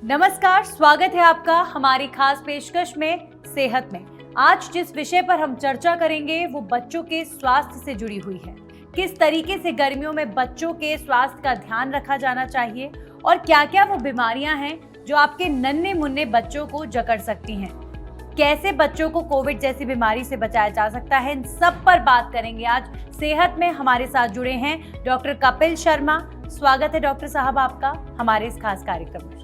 नमस्कार, स्वागत है आपका हमारी खास पेशकश में सेहत में। आज जिस विषय पर हम चर्चा करेंगे वो बच्चों के स्वास्थ्य से जुड़ी हुई है। किस तरीके से गर्मियों में बच्चों के स्वास्थ्य का ध्यान रखा जाना चाहिए और क्या क्या वो बीमारियां हैं जो आपके नन्हे मुन्ने बच्चों को जकड़ सकती हैं। कैसे बच्चों को कोविड जैसी बीमारी से बचाया जा सकता है, इन सब पर बात करेंगे आज। सेहत में हमारे साथ जुड़े हैं डॉक्टर कपिल शर्मा। स्वागत है डॉक्टर साहब आपका हमारे इस खास कार्यक्रम में।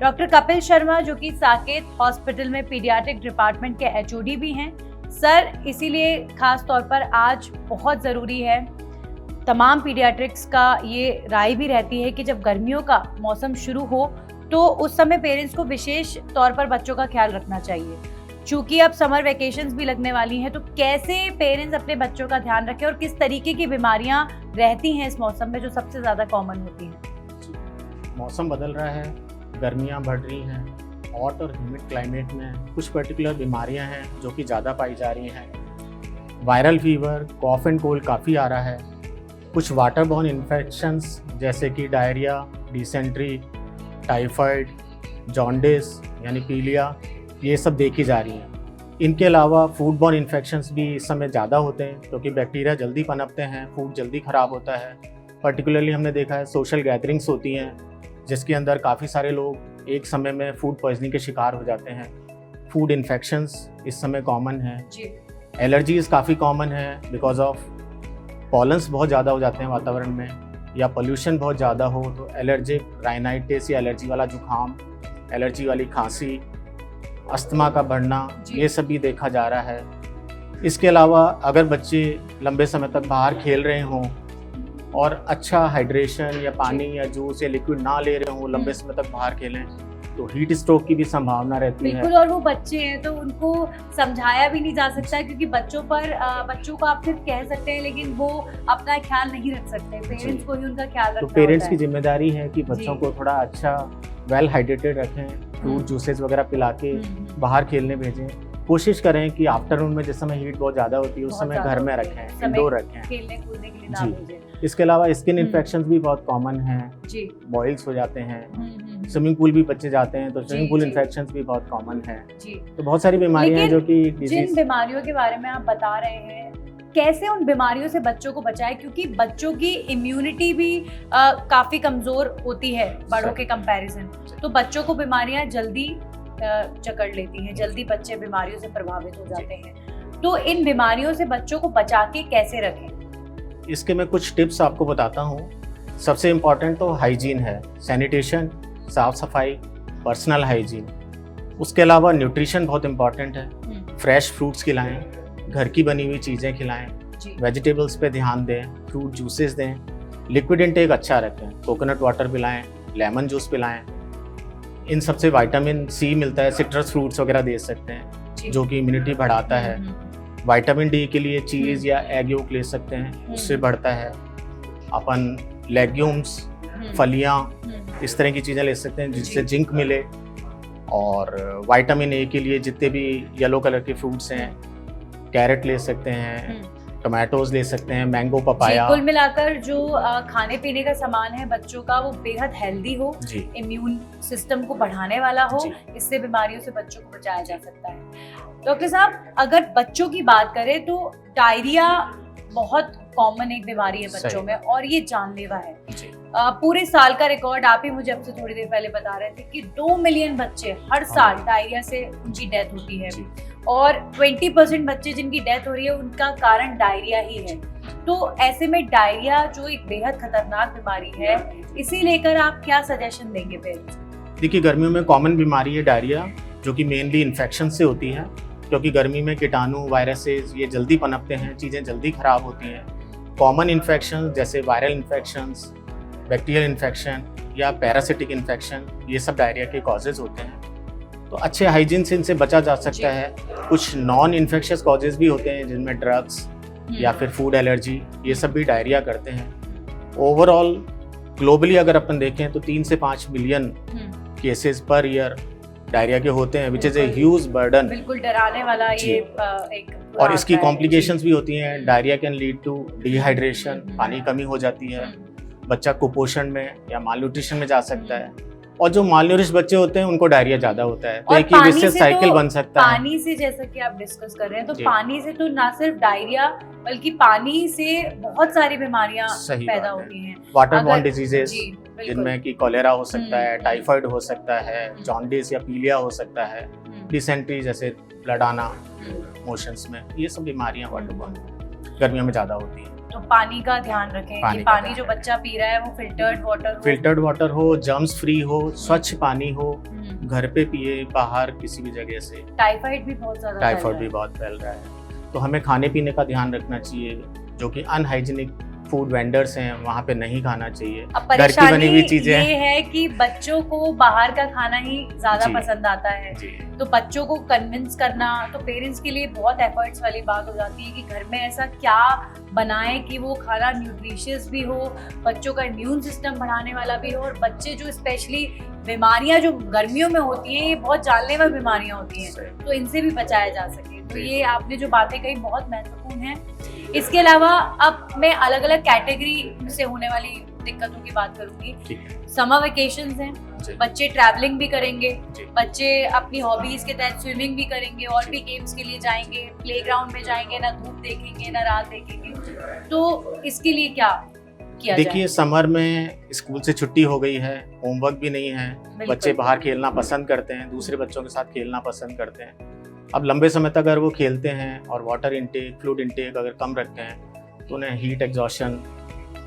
डॉक्टर कपिल शर्मा जो कि साकेत हॉस्पिटल में पीडियाट्रिक डिपार्टमेंट के एचओडी भी हैं। सर, इसीलिए खास तौर पर आज बहुत ज़रूरी है, तमाम पीडियाट्रिक्स का ये राय भी रहती है कि जब गर्मियों का मौसम शुरू हो तो उस समय पेरेंट्स को विशेष तौर पर बच्चों का ख्याल रखना चाहिए। चूँकि अब समर वेकेशंस भी लगने वाली हैं, तो कैसे पेरेंट्स अपने बच्चों का ध्यान रखें और किस तरीके की बीमारियां रहती हैं इस मौसम में जो सबसे ज़्यादा कॉमन होती हैं? मौसम बदल रहा है, गर्मियां बढ़ रही हैं, हॉट और ह्यूमिड क्लाइमेट में कुछ पर्टिकुलर बीमारियां हैं जो कि ज़्यादा पाई जा रही हैं। Viral fever, cough and cold काफ़ी आ रहा है। कुछ वाटर बॉर्न इन्फेक्शंस जैसे कि डायरिया, डिसेंट्री, टाइफाइड, जॉन्डिस यानी पीलिया, ये सब देखी जा रही हैं। इनके अलावा फूड बॉर्न इन्फेक्शंस भी इस समय ज़्यादा होते हैं क्योंकि बैक्टीरिया जल्दी पनपते हैं, फूड जल्दी ख़राब होता है। पर्टिकुलरली हमने देखा है सोशल गैदरिंग्स होती हैं जिसके अंदर काफ़ी सारे लोग एक समय में फूड पॉइजनिंग के शिकार हो जाते हैं। फूड इन्फेक्शंस इस समय कॉमन है। एलर्जीज़ काफ़ी कॉमन है बिकॉज ऑफ पॉलन्स बहुत ज़्यादा हो जाते हैं वातावरण में, या पोल्यूशन बहुत ज़्यादा हो तो एलर्जिक राइनाइटिस या एलर्जी वाला जुकाम, एलर्जी वाली खांसी, अस्थमा का बढ़ना, ये सब भी देखा जा रहा है। इसके अलावा अगर बच्चे लंबे समय तक बाहर खेल रहे हों और अच्छा हाइड्रेशन या पानी या जूस या लिक्विड ना ले रहे हों, लंबे समय तक बाहर खेलें तो हीट स्ट्रोक की भी संभावना रहती है। बिल्कुल, और वो बच्चे हैं तो उनको समझाया भी नहीं जा सकता क्योंकि बच्चों को आप सिर्फ कह सकते हैं लेकिन वो अपना ख्याल नहीं रख सकते। पेरेंट्स को ही उनका ख्याल रखना तो पेरेंट्स की जिम्मेदारी है कि बच्चों को थोड़ा अच्छा वेल हाइड्रेटेड रखें, फ्रूट जूसेस वगैरह पिला के बाहर खेलने भेजें। कोशिश करें कि आफ्टरनून में जिस समय हीट बहुत ज़्यादा होती है उस समय घर में रखें, इंडोर रखें, खेलने कूदने के लिए ना भेजें। इसके अलावा स्किन इन्फेक्शंस भी बहुत कॉमन हैं, बॉइल्स हो जाते हैं। स्विमिंग पूल भी बच्चे जाते हैं तो स्विमिंग पूल इन्फेक्शंस भी बहुत कॉमन हैं। तो बहुत सारी बीमारियां हैं जो कि जिन बीमारियों के बारे में आप बता रहे हैं, कैसे उन बीमारियों से बच्चों को बचाएं, क्योंकि बच्चों की इम्यूनिटी भी काफ़ी कमज़ोर होती है बड़ों के कंपैरिजन। तो बच्चों को बीमारियां जल्दी जकड़ लेती हैं, जल्दी बच्चे बीमारियों से प्रभावित हो जाते हैं। तो इन बीमारियों से बच्चों को बचा के कैसे रखें? इसके मैं कुछ टिप्स आपको बताता हूँ। सबसे इम्पॉर्टेंट तो हाइजीन है, सैनिटेशन, साफ सफाई, पर्सनल हाइजीन। उसके अलावा न्यूट्रिशन बहुत इम्पॉर्टेंट है। फ्रेश फ्रूट्स खिलाएं, घर की बनी हुई चीज़ें खिलाएं, वेजिटेबल्स पे ध्यान दें, फ्रूट जूसेस दें, लिक्विड इनटेक अच्छा रखें, कोकोनट वाटर पिलाएं, लेमन जूस पिलाएं। इन सबसे विटामिन सी मिलता है, सिट्रस फ्रूट्स वगैरह दे सकते हैं जो कि इम्यूनिटी बढ़ाता है। विटामिन डी के लिए चीज़ या एग योक ले सकते हैं, उससे बढ़ता है। अपन लेग्यूम्स, फलियाँ, इस तरह की चीज़ें ले सकते हैं जिससे जिंक मिले। और विटामिन ए के लिए जितने भी येलो कलर के फ्रूट्स हैं, कैरेट ले सकते हैं, टमाटोज ले सकते हैं, मैंगो, पपाया। कुल मिलाकर जो खाने पीने का सामान है बच्चों का वो बेहद हेल्दी हो, इम्यून सिस्टम को बढ़ाने वाला हो, इससे बीमारियों से बच्चों को बचाया जा सकता है। डॉक्टर साहब, अगर बच्चों की बात करें तो डायरिया बहुत कॉमन एक बीमारी है बच्चों में और ये जानलेवा है। पूरे साल का रिकॉर्ड आप ही मुझे अब से थोड़ी देर पहले बता रहे थे कि 2 मिलियन बच्चे हर साल डायरिया से उनकी डेथ होती है और 20% बच्चे जिनकी डेथ हो रही है उनका कारण डायरिया ही है। तो ऐसे में डायरिया जो एक बेहद खतरनाक बीमारी है, इसी लेकर आप क्या सजेशन देंगे पेरेंट्स? देखिए, गर्मियों में कॉमन बीमारी है डायरिया, जो कि मेनली इन्फेक्शन से होती है क्योंकि गर्मी में कीटाणु, वायरसेस ये जल्दी पनपते हैं, चीज़ें जल्दी खराब होती हैं। कॉमन इन्फेक्शन जैसे वायरल इन्फेक्शंस, बैक्टीरियल इन्फेक्शन या पैरासिटिक इन्फेक्शन, ये सब डायरिया के कॉजेज़ होते हैं। तो अच्छे हाइजीन से इनसे बचा जा सकता है। कुछ नॉन इन्फेक्शियस कॉजेज़ भी होते हैं जिनमें ड्रग्स या फिर फूड एलर्जी, ये सब भी डायरिया करते हैं। ओवरऑल ग्लोबली अगर अपन देखें तो 3 से 5 million cases per year diarrhoea के होते हैं, which is a huge burden. बिल्कुल डराने वाला ये एक और इसकी कॉम्प्लिकेशंस भी होती हैं। Diarrhoea can lead to dehydration, पानी कमी हो जाती है, बच्चा कुपोषण में या मालन्यूट्रिशन में जा सकता है। और जो मालन्यूरिश बच्चे होते हैं उनको डायरिया ज्यादा होता है, तो और एक ही विशेष साइकिल बन सकता है। पानी से जैसा कि आप डिस्कस कर रहे हैं, तो जी। पानी से तो ना सिर्फ डायरिया बल्कि पानी से बहुत सारी बीमारियां सही पैदा बात है। होती हैं। वाटर अगर- बॉर्न डिजीजेस जी, बिल्कुल। जिनमें कि कॉलेरा हो सकता है, हम्म। टाइफाइड हो सकता है, जॉन्डिस या पीलिया हो सकता है, डिसेंट्री जैसे ब्लड आना मोशंस में, ये सब बीमारियां वाटर बॉर्न गर्मियों में ज्यादा होती हैं। तो पानी का ध्यान रखें पानी कि का पानी ध्यान जो रखें। बच्चा पी रहा है वो फिल्टर्ड वाटर हो। फिल्टर्ड वाटर हो, जर्म्स फ्री हो, स्वच्छ पानी हो, हम्म। घर पे पिए, बाहर किसी भी जगह से। टाइफाइड भी बहुत ज्यादा टाइफाइड फैल भी रहा बहुत फैल रहा है, तो हमें खाने पीने का ध्यान रखना चाहिए। जो कि अनहाइजीनिक फूड वेंडर्स हैं वहाँ पे नहीं खाना चाहिए। अब घर की परेशानी बनी हुई चीजें ये है कि बच्चों को बाहर का खाना ही ज्यादा जी। पसंद आता है, जी तो बच्चों को कन्विंस करना तो पेरेंट्स के लिए बहुत एफर्ट्स वाली बात हो जाती है कि घर में ऐसा क्या बनाएं कि वो खाना न्यूट्रिशियस भी हो, बच्चों का इम्यून सिस्टम बढ़ाने वाला भी हो, और बच्चे जो स्पेशली बीमारियां जो गर्मियों में होती हैं, ये बहुत जानलेवा बीमारियां होती हैं, तो इनसे भी बचाया जा सके। तो ये आपने जो बातें कही बहुत महत्वपूर्ण है। इसके अलावा अब मैं अलग अलग कैटेगरी से होने वाली दिक्कतों की बात करूंगी। ठीक है समर वेकेशंस हैं, जी। बच्चे ट्रैवलिंग भी करेंगे, जी। बच्चे अपनी हॉबीज के तहत स्विमिंग भी करेंगे और जी। भी गेम्स के लिए जाएंगे, प्लेग्राउंड में जाएंगे, ना धूप देखेंगे ना रात देखेंगे, तो इसके लिए क्या किया देखिए, समर में स्कूल से छुट्टी हो गई है, होमवर्क भी नहीं है, बिल्कुल। बच्चे बाहर खेलना पसंद करते हैं, दूसरे बच्चों के साथ खेलना पसंद करते हैं। अब लंबे समय तक अगर वो खेलते हैं और वाटर इंटेक, फ्लूइड इंटेक अगर कम रखते हैं, तो उन्हें हीट एग्जॉशन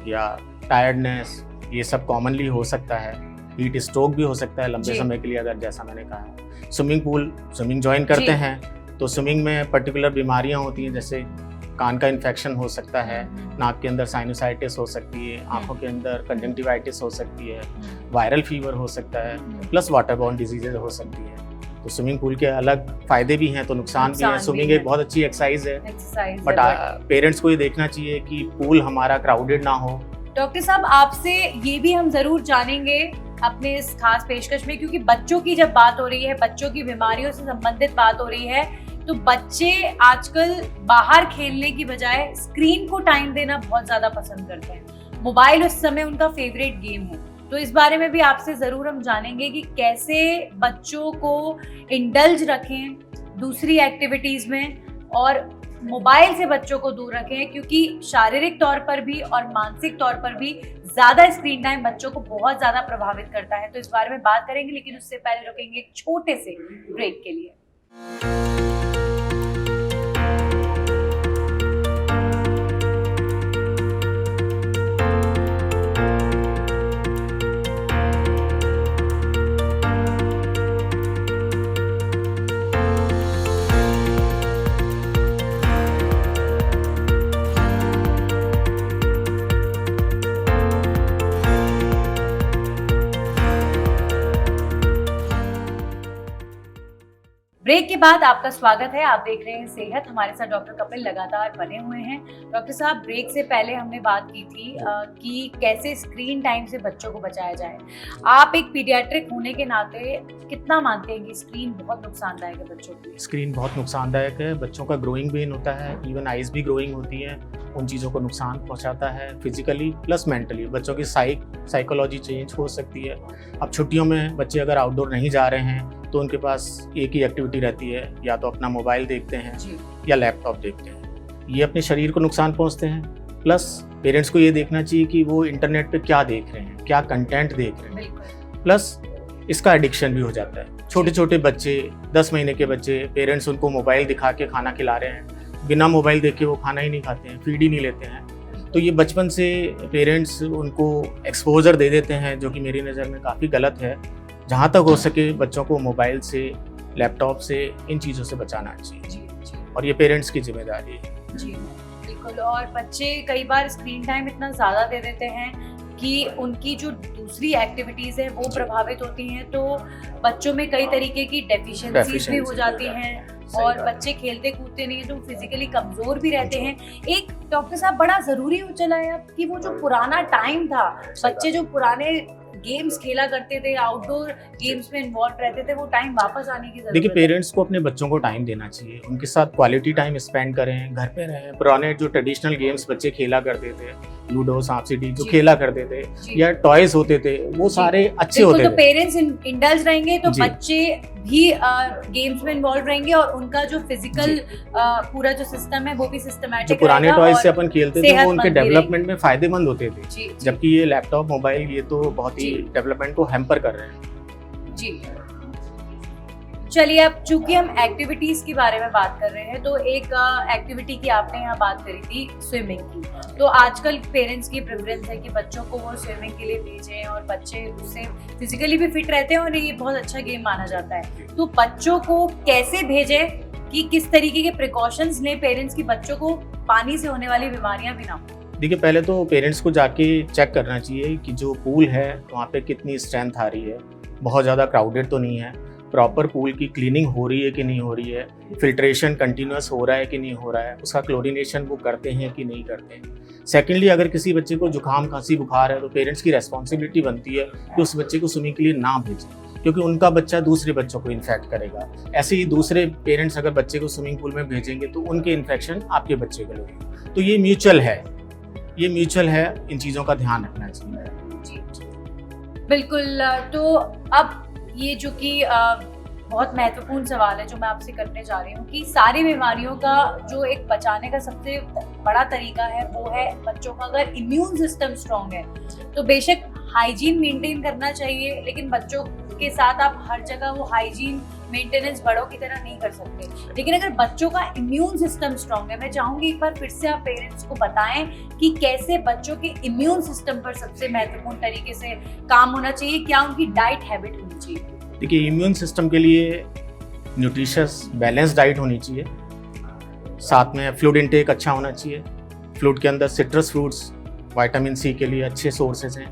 या टायर्डनेस ये सब कॉमनली हो सकता है। हीट स्ट्रोक भी हो सकता है लंबे जी। समय समय के लिए, अगर जैसा मैंने कहा। स्विमिंग ज्वाइन करते जी। हैं तो स्विमिंग में पर्टिकुलर बीमारियां होती हैं, जैसे कान का इन्फेक्शन हो सकता है, नाक के अंदर साइनोसाइटिस हो सकती है, आंखों के अंदर कंजंक्टिवाइटिस हो सकती है, वायरल फीवर हो सकता है, प्लस वाटर बॉर्न डिजीजेज हो सकती है। तो स्विमिंग पूल के अलग फायदे भी हैं तो नुकसान भी हैं। नुकसान स्विमिंग भी एक है। बहुत अच्छी एक्सरसाइज है, एक्सरसाइज बट पेरेंट्स को ये देखना चाहिए कि पूल हमारा क्राउडेड ना हो। डॉक्टर साहब, आपसे ये भी हम जरूर जानेंगे अपने इस खास पेशकश में, क्योंकि बच्चों की जब बात हो रही है, बच्चों की बीमारियों से संबंधित बात हो रही है, तो बच्चे आजकल बाहर खेलने की बजाय स्क्रीन को टाइम देना बहुत ज्यादा पसंद करते हैं। मोबाइल उस समय उनका फेवरेट गेम है। तो इस बारे में भी आपसे जरूर हम जानेंगे कि कैसे बच्चों को इंडल्ज रखें दूसरी एक्टिविटीज में और मोबाइल से बच्चों को दूर रखें, क्योंकि शारीरिक तौर पर भी और मानसिक तौर पर भी ज्यादा स्क्रीन टाइम बच्चों को बहुत ज्यादा प्रभावित करता है। तो इस बारे में बात करेंगे, लेकिन उससे पहले रुकेंगे एक छोटे से ब्रेक के लिए। ब्रेक के बाद आपका स्वागत है। आप देख रहे हैं सेहत। हमारे साथ डॉक्टर कपिल लगातार बने हुए हैं। डॉक्टर साहब, ब्रेक से पहले हमने बात की थी कि कैसे स्क्रीन टाइम से बच्चों को बचाया जाए। आप एक पीडियाट्रिक होने के नाते कितना मानते हैं कि स्क्रीन बहुत नुकसानदायक है बच्चों के लिए? स्क्रीन बहुत नुकसानदायक है, बच्चों का ग्रोइंग ब्रेन होता है, इवन आइज भी ग्रोइंग होती है, उन चीज़ों को नुकसान पहुंचाता है फिजिकली प्लस मेंटली। बच्चों की साइकोलॉजी चेंज हो सकती है। अब छुट्टियों में बच्चे अगर आउटडोर नहीं जा रहे हैं तो उनके पास एक ही एक्टिविटी रहती है, या तो अपना मोबाइल देखते हैं जी। या लैपटॉप देखते हैं। ये अपने शरीर को नुकसान पहुंचते हैं, प्लस पेरेंट्स को ये देखना चाहिए कि वो इंटरनेट पे क्या देख रहे हैं, क्या कंटेंट देख रहे हैं, बिल्कुल। प्लस इसका एडिक्शन भी हो जाता है। छोटे छोटे बच्चे, 10 महीने के बच्चे, पेरेंट्स उनको मोबाइल दिखा के खाना खिला रहे हैं, बिना मोबाइल देखे वो खाना ही नहीं खाते हैं, फीड ही नहीं लेते हैं। तो ये बचपन से पेरेंट्स उनको एक्सपोजर दे देते हैं, जो कि मेरी नज़र में काफ़ी गलत है। जहाँ तक हो सके बच्चों को मोबाइल से, लैपटॉप से, इन चीज़ों से बचाना चाहिए, जी, जी। और ये पेरेंट्स की जिम्मेदारी है। जी बिल्कुल। और बच्चे कई बार स्क्रीन टाइम इतना ज़्यादा दे देते हैं कि उनकी जो दूसरी एक्टिविटीज़ हैं वो जी। प्रभावित होती हैं, तो बच्चों में कई तरीके की डेफिशिएंसीज भी हो जाती हैं, और बच्चे खेलते कूदते नहीं हैं तो फिजिकली कमज़ोर भी रहते हैं। एक डॉक्टर साहब, बड़ा ज़रूरी हो चला है अब कि वो जो पुराना टाइम था, बच्चे जो पुराने गेम्स खेला करते थे, आउटडोर गेम्स में इन्वॉल्व रहते थे, वो टाइम वापस आने की जरूरत देखिए, है। पेरेंट्स को अपने बच्चों को टाइम देना चाहिए, उनके साथ क्वालिटी टाइम स्पेंड करें, घर पे रहें। पुराने जो ट्रेडिशनल गेम्स बच्चे खेला करते थे, लूडो, सांप सीढ़ी जो जी। खेला करते थे, जी। या टॉयज होते थे, वो जी। सारे अच्छे बिल्कुल, होते तो थे। पेरेंट्स इंडल्ज रहेंगे तो जी। बच्चे भी गेम्स में इन्वॉल्व रहेंगे और उनका जो फिजिकल पूरा जो सिस्टम है वो भी जो सिस्टमेटिक पुराने टॉयज से अपन खेलते थे वो सेहतमंद उनके भी डेवलपमेंट में फायदेमंद होते थे, जी, जी, जबकि ये लैपटॉप, मोबाइल, ये तो बहुत ही जी। डेवलपमेंट को हैम्पर कर रहे हैं। जी। चलिए, अब चूंकि हम एक्टिविटीज के बारे में बात कर रहे हैं तो एक एक्टिविटी की आपने यहाँ बात करी थी, स्विमिंग की। तो आजकल पेरेंट्स की प्रेफरेंस है कि बच्चों को वो स्विमिंग के लिए भेजें और बच्चे उससे फिजिकली भी फिट रहते हैं और ये बहुत अच्छा गेम माना जाता है। तो बच्चों को कैसे भेजें कि किस तरीके के प्रिकॉशंस लें पेरेंट्स की बच्चों को पानी से होने वाली बीमारियां भी ना हो? देखिए, पहले तो पेरेंट्स को जाके चेक करना चाहिए कि जो पूल है वहाँ पे कितनी स्ट्रेंथ आ रही है, बहुत ज़्यादा क्राउडेड तो नहीं है, प्रॉपर पूल की क्लीनिंग हो रही है कि नहीं हो रही है, फिल्ट्रेशन कंटिन्यूस हो रहा है कि नहीं हो रहा है, उसका क्लोरीनेशन वो करते हैं कि नहीं करते हैं। सेकेंडली, अगर किसी बच्चे को जुकाम, खांसी, बुखार है तो पेरेंट्स की रेस्पॉन्सिबिलिटी बनती है कि उस बच्चे को स्विमिंग के लिए ना भेजें, क्योंकि उनका बच्चा दूसरे बच्चों को इन्फेक्ट करेगा। ऐसे ही दूसरे पेरेंट्स अगर बच्चे को स्विमिंग पूल में भेजेंगे तो उनके इन्फेक्शन आपके बच्चे को लगेगा। तो ये म्यूचुअल है, इन चीज़ों का ध्यान रखना चाहिए। जी, बिल्कुल। तो अब ये जो कि बहुत महत्वपूर्ण सवाल है जो मैं आपसे करने जा रही हूँ कि सारी बीमारियों का जो एक बचाने का सबसे बड़ा तरीका है वो है बच्चों का अगर इम्यून सिस्टम स्ट्रांग है तो बेशक हाइजीन मेंटेन करना चाहिए, लेकिन बच्चों के साथ आप हर जगह वो हाइजीन मेंटेनेंस बड़ों की तरह नहीं कर सकते। लेकिन अगर बच्चों का इम्यून सिस्टम स्ट्रांग है, मैं चाहूंगी एक बार फिर से आप पेरेंट्स को बताएं कि कैसे बच्चों के इम्यून सिस्टम पर सबसे महत्वपूर्ण तरीके से काम होना चाहिए, क्या उनकी डाइट हैबिट होनी चाहिए। देखिए, इम्यून सिस्टम के लिए न्यूट्रिशियस बैलेंस डाइट होनी चाहिए, साथ में फ्लूइड इनटेक अच्छा होना चाहिए। फ्लूइड के अंदर सिट्रस फ्रूट्स विटामिन सी के लिए अच्छे सोर्सेज हैं,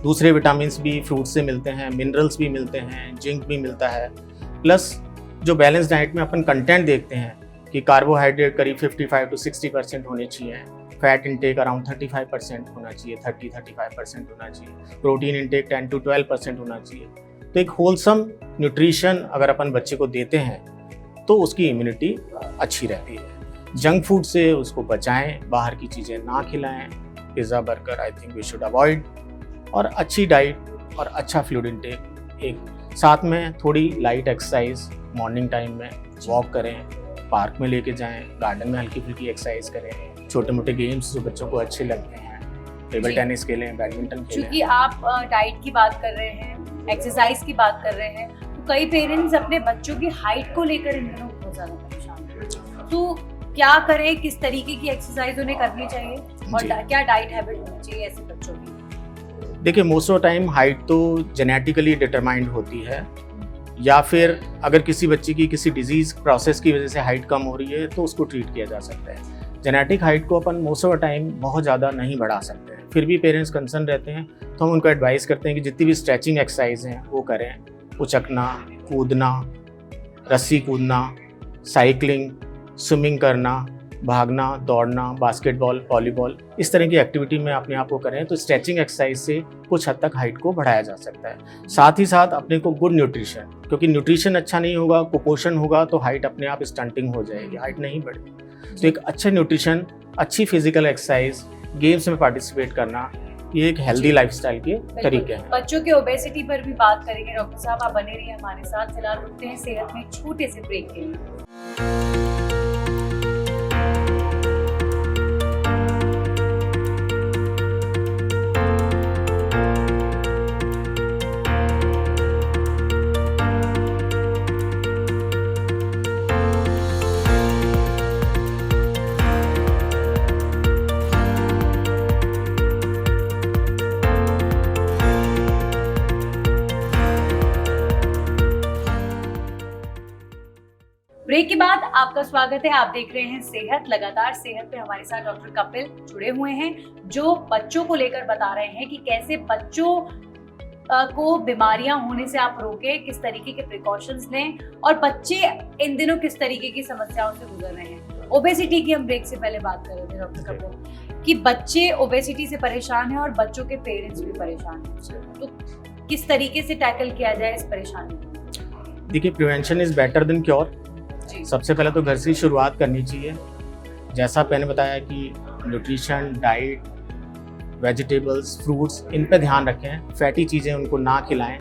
दूसरे विटामिन्स भी फ्रूट से मिलते हैं, मिनरल्स भी मिलते हैं, जिंक भी मिलता है। प्लस जो बैलेंस डाइट में अपन कंटेंट देखते हैं कि कार्बोहाइड्रेट करीब 55 to 60% होने चाहिए, फैट इनटेक अराउंड 35% होना चाहिए, 30-35% होना चाहिए, प्रोटीन इनटेक 10 to 12% होना चाहिए। तो एक होलसम न्यूट्रिशन अगर अपन बच्चे को देते हैं तो उसकी इम्यूनिटी अच्छी रहती है। जंक फूड से उसको बचाएं, बाहर की चीज़ें ना खिलाएं, pizza, burger I think we should avoid, और अच्छी डाइट और अच्छा फ्लूइड इनटेक, एक साथ में थोड़ी लाइट एक्सरसाइज मॉर्निंग टाइम में, वॉक करें, पार्क में लेके जाएं, गार्डन में हल्की फुल्की एक्सरसाइज करें, छोटे मोटे गेम्स जो बच्चों को अच्छे लगते हैं, टेबल टेनिस खेलें, बैडमिंटन खेलें। क्योंकि आप डाइट की बात कर रहे हैं, एक्सरसाइज की बात कर रहे हैं, तो कई पेरेंट्स अपने बच्चों की हाइट को लेकर इन दिनों बहुत ज़्यादा परेशान हैं। तो क्या करें, किस तरीके की एक्सरसाइज उन्हें करनी चाहिए और क्या डाइट हैबिट होनी चाहिए ऐसे बच्चों की? देखिए, मोस्ट ऑफ टाइम हाइट तो जेनेटिकली डिटरमाइंड होती है, या फिर अगर किसी बच्चे की किसी डिजीज प्रोसेस की वजह से हाइट कम हो रही है तो उसको ट्रीट किया जा सकता है। जेनेटिक हाइट को अपन मोस्ट ऑफ टाइम बहुत ज़्यादा नहीं बढ़ा सकते हैं, फिर भी पेरेंट्स कंसर्न रहते हैं तो हम उनको एडवाइस करते हैं कि जितनी भी स्ट्रेचिंग एक्सरसाइज हैं वो करें, उचकना, कूदना, रस्सी कूदना, साइकिलिंग, स्विमिंग करना, भागना, दौड़ना, बास्केटबॉल, वॉलीबॉल, इस तरह की एक्टिविटी में अपने आप को करें तो स्ट्रेचिंग एक्सरसाइज से कुछ हद तक हाइट को बढ़ाया जा सकता है। साथ ही साथ अपने को गुड न्यूट्रिशन, क्योंकि न्यूट्रिशन अच्छा नहीं होगा, कुपोषण होगा तो हाइट अपने आप स्टंटिंग हो जाएगी, हाइट नहीं बढ़ेगी। तो एक अच्छा न्यूट्रिशन, अच्छी फिजिकल एक्सरसाइज, गेम्स में पार्टिसिपेट करना, ये एक हेल्दी लाइफस्टाइल के तरीके हैं। बच्चों के ओबेसिटी पर भी बात करेंगे। डॉक्टर साहब, आप बने रहिए हमारे साथ। फिलहाल रुकते हैं सेहत में एक छोटे से ब्रेक के लिए। ब्रेक के बाद आपका स्वागत है। आप देख रहे हैं सेहत लगातार। सेहत पे हमारे साथ डॉक्टर कपिल जुड़े हुए हैं जो बच्चों को लेकर बता रहे हैं कि कैसे बच्चों को बीमारियां होने से आप रोके, किस तरीके के प्रिकॉशंस लें और बच्चे इन दिनों किस तरीके की समस्याओं से गुजर रहे हैं। ओबेसिटी की हम ब्रेक से पहले बात कर रहे थे डॉक्टर कपिल कि बच्चे ओबेसिटी से परेशान हैं और बच्चों के पेरेंट्स भी परेशान हैं, तो किस तरीके से टैकल किया जाए इस परेशानी को? देखिए, prevention is better than cure. सबसे पहले तो घर से ही शुरुआत करनी चाहिए। जैसा मैंने बताया कि न्यूट्रिशन, डाइट, वेजिटेबल्स, फ्रूट्स, इन पे ध्यान रखें, फैटी चीज़ें उनको ना खिलाएं,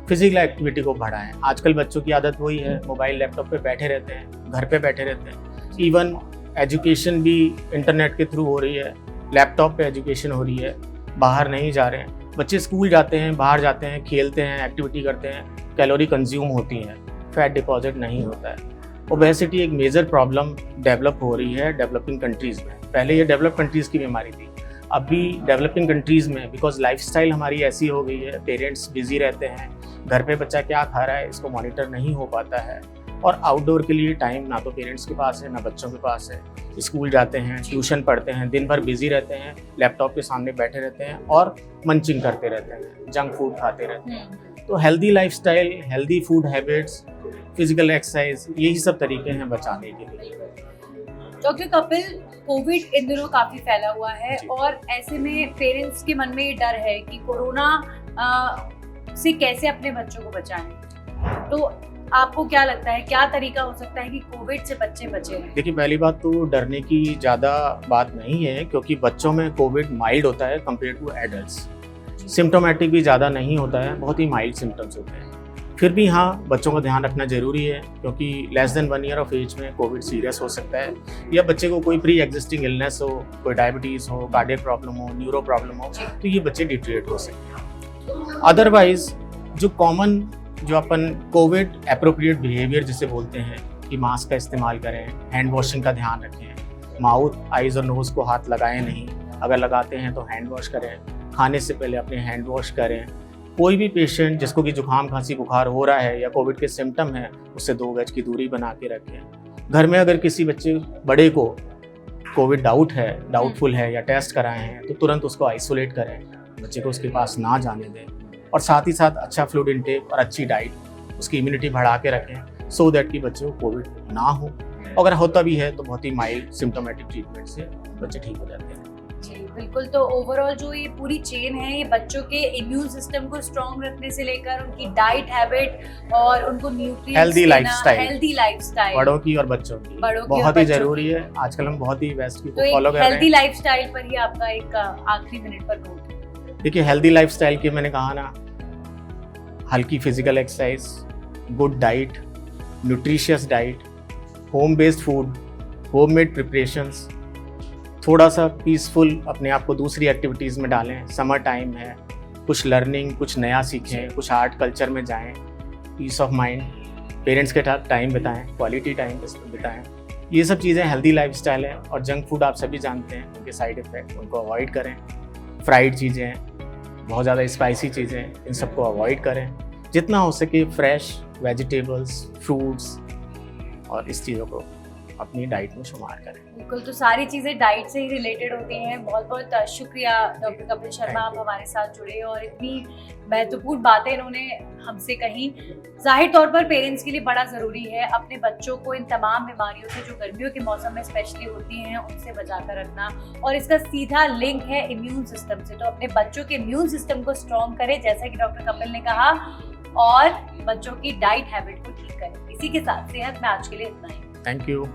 फिजिकल एक्टिविटी को बढ़ाएं। आजकल बच्चों की आदत वही है, मोबाइल लैपटॉप पे बैठे रहते हैं, घर पे बैठे रहते हैं। इवन एजुकेशन भी इंटरनेट के थ्रू हो रही है, लैपटॉप पे एजुकेशन हो रही है, बाहर नहीं जा रहे हैं। बच्चे स्कूल जाते हैं, बाहर जाते हैं, खेलते हैं, एक्टिविटी करते हैं, कैलोरी कंज्यूम होती हैं, फैट डिपॉजिट नहीं होता है। ओबेसिटी एक मेजर प्रॉब्लम डेवलप हो रही है डेवलपिंग कंट्रीज़ में। पहले ये डेवलप कंट्रीज़ की बीमारी थी, अभी डेवलपिंग कंट्रीज़ में, बिकॉज लाइफस्टाइल हमारी ऐसी हो गई है, पेरेंट्स बिजी रहते हैं, घर पे बच्चा क्या खा रहा है इसको मॉनिटर नहीं हो पाता है, और आउटडोर के लिए टाइम ना तो पेरेंट्स के पास है ना बच्चों के पास है। स्कूल जाते हैं, ट्यूशन पढ़ते हैं, दिन भर बिजी रहते हैं, लैपटॉप के सामने बैठे रहते हैं और मंचिंग करते रहते हैं, जंक फूड खाते रहते हैं। तो healthy lifestyle, healthy food habits, physical exercise, यही सब तरीके हैं बचाने के लिए। डॉक्टर कपिल, कोविड इन दिनों काफी फैला हुआ है और ऐसे में पेरेंट्स के मन में ये डर है कि कोरोना से कैसे अपने बच्चों को बचाएं, तो आपको क्या लगता है क्या तरीका हो सकता है कि कोविड से बच्चे बचे रहें? देखिए, पहली बात तो डरने की ज़्यादा बात नहीं है, क्योंकि बच्चों में कोविड माइल्ड होता है कंपेयर टू एडल्ट्स। सिम्टोमेटिक भी ज़्यादा नहीं होता है, बहुत ही माइल्ड सिम्टम्स होते हैं। फिर भी हाँ, बच्चों का ध्यान रखना ज़रूरी है, क्योंकि less than 1 year of age में कोविड सीरियस हो सकता है, या बच्चे को कोई प्री एग्जिस्टिंग इलनेस हो, कोई डायबिटीज़ हो, कार्डियक प्रॉब्लम हो, न्यूरो प्रॉब्लम हो, तो ये बच्चे डिट्रीट हो सकते हैं। अदरवाइज जो कॉमन, जो अपन कोविड एप्रोप्रिएट बिहेवियर जिसे बोलते हैं, कि मास्क का इस्तेमाल करें, हैंड वॉशिंग का ध्यान रखें, माउथ, आइज़ और नोज़ को हाथ लगाएं नहीं, अगर लगाते हैं तो हैंड वॉश करें, खाने से पहले अपने हैंड वॉश करें। कोई भी पेशेंट जिसको कि जुकाम, खांसी, बुखार हो रहा है या कोविड के सिम्टम हैं, उससे 2 गज की दूरी बना के रखें। घर में अगर किसी बच्चे बड़े को कोविड डाउटफुल है या टेस्ट कराए हैं, तो तुरंत उसको आइसोलेट करें, बच्चे को उसके पास ना जाने दें, और साथ ही साथ अच्छा फ्लूइड इंटेक और अच्छी डाइट, उसकी इम्यूनिटी बढ़ा के रखें, सो दैट कि बच्चे को कोविड ना हो। अगर होता भी है तो बहुत ही माइल्ड सिम्टोमेटिक ट्रीटमेंट से बच्चे ठीक हो जाते हैं। जी बिल्कुल, तो ओवरऑल जो ये पूरी चेन है, ये बच्चों के इम्यून सिस्टम को स्ट्रॉन्ग रखने से लेकर उनकी डाइट हैबिट और उनको न्यूट्रिएंट्स, हेल्दी लाइफस्टाइल बड़ों की और बच्चों की बहुत ही जरूरी है। आजकल हम बहुत ही वेस्ट की फॉलो कर रहे हैं। हेल्दी लाइफस्टाइल पर ही आपका एक आखिरी मिनट पर नोट। देखिए, हेल्दी लाइफस्टाइल के मैंने कहा ना, हल्की physical exercise, good diet, nutritious diet, home based food, homemade preparations, थोड़ा सा पीसफुल अपने आप को दूसरी एक्टिविटीज़ में डालें। समर टाइम है, कुछ लर्निंग, कुछ नया सीखें, कुछ आर्ट कल्चर में जाएं, पीस ऑफ माइंड, पेरेंट्स के साथ टाइम बिताएं, क्वालिटी टाइम बिताएं। ये सब चीज़ें हेल्दी लाइफस्टाइल है। और जंक फूड आप सभी जानते हैं, उनके साइड इफ़ेक्ट, उनको अवॉइड करें। फ्राइड चीज़ें, बहुत ज़्यादा स्पाइसी चीज़ें, इन सबको अवॉइड करें। जितना हो सके फ्रेश वेजिटेबल्स, फ्रूट्स और इस चीज़ों को अपनी डाइट में शुमार करें। बिल्कुल, तो सारी चीज़ें डाइट से ही रिलेटेड होती हैं। बहुत बहुत शुक्रिया डॉक्टर कपिल शर्मा, आप हमारे साथ जुड़े और इतनी महत्वपूर्ण बातें इन्होंने हमसे कही। जाहिर तौर पर पेरेंट्स के लिए बड़ा ज़रूरी है अपने बच्चों को इन तमाम बीमारियों से, जो गर्मियों के मौसम में स्पेशली होती हैं, उनसे बचा कर रखना, और इसका सीधा लिंक है इम्यून सिस्टम से। तो अपने बच्चों के इम्यून सिस्टम को स्ट्रॉन्ग करें, जैसा कि डॉक्टर कपिल ने कहा, और बच्चों की डाइट हैबिट को ठीक करें। इसी के साथ सेहत में आज के लिए इतना ही। Thank you.